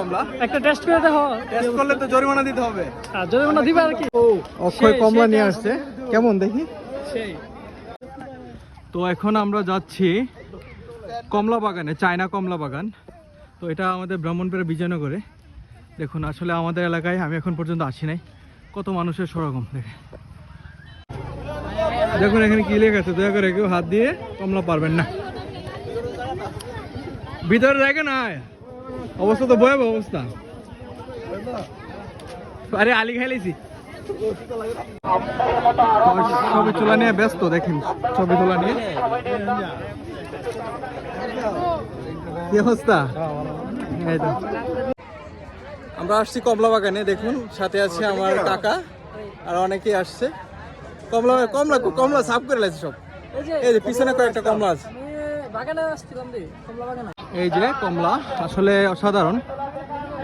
কমলা একটা টেস্ট করে দেখো। টেস্ট করলে তো জরিমানা দিতে হবে। আর জরিমানা দিবে আর কি। অক্ষয় কমলা নিয়ে আসছে, কেমন দেখি। সেই তো এখন আমরা যাচ্ছি কমলা বাগানে, চায়না কমলা বাগান। তো এটা আমাদের ব্রাহ্মণবাড়িয়া বিজয়নগরে। দেখুন আসলে আমাদের এলাকায় আমি এখন পর্যন্ত আসি নাই, কত মানুষের সমাগম দেখে। দেখুন এখানে কি লেখা আছে, দয়া করে কেউ হাত দিয়ে কমলা পারবেন না। ভিতরে জায়গা না, অবস্থা তো ভয়াবহ অবস্থা। আরে আলি খাইলেছি, ছবি তোলা নিয়ে ব্যস্ত, দেখেন ছবি তোলা নিয়ে। কি অবস্থা? এই তো আমরা আসছি কমলা বাগানে, দেখুন সাথে আছে আমার কাকা আর অনেকেই আসছে। কমলা কমলা কমলা সাফ করে লাগছে সব। এই যে পিছনে কয়েকটা কমলা আছে, এই যে কমলা আসলে অসাধারণ।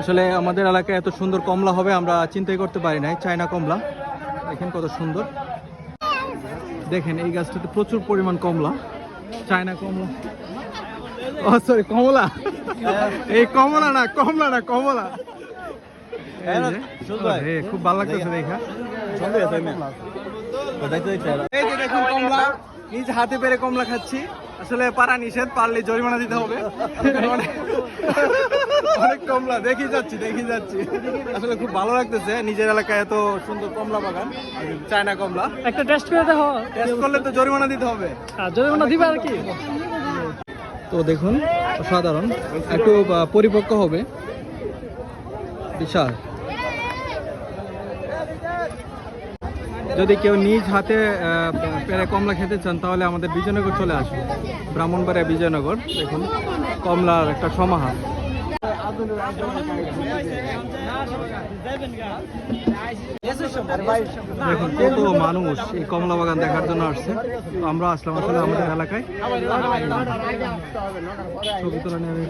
আসলে আমাদের এলাকায় এত সুন্দর কমলা হবে আমরা চিন্তাই করতে পারি নাই। চায়না কমলা দেখেন কত সুন্দর। দেখেন এই গাছটাতে প্রচুর পরিমাণ কমলা, চায়না কমলা। ও সরি, কমলা। এই কমলা না, কমলা না, কমলা। খুব ভালো লাগতেছে দেখা। এই যে দেখুন কমলা, নিজ হাতে পেরে কমলা খাচ্ছি। আসলে পারা নিষেধ, পারলে জরিমানা দিতে হবে। অনেক কমলা দেখি যাচ্ছি। আসলে খুব ভালো লাগতেছে নিজের এলাকায় এত সুন্দর কমলা বাগান, চায়না কমলা। একটা টেস্ট করে দেখো। টেস্ট করলে তো জরিমানা দিতে হবে। আর জরিমানা দিবে আর কি। তো দেখুন অসাধারণ, একটু পরিপক্ক হবে, বিশাল। যদি কেউ নিজ হাতে পেরে কমলা খেতে চান তাহলে আমাদের বিজয়নগর চলে আসুন, ব্রাহ্মণবাড়িয়া বিজয়নগর। দেখুন কমলার একটা সমাহার। দেখুন কত মানুষ এই কমলা বাগান দেখার জন্য আসছে। তো আমরা আসলাম আসলে আমাদের এলাকায় ছবি তোলা নিয়ে।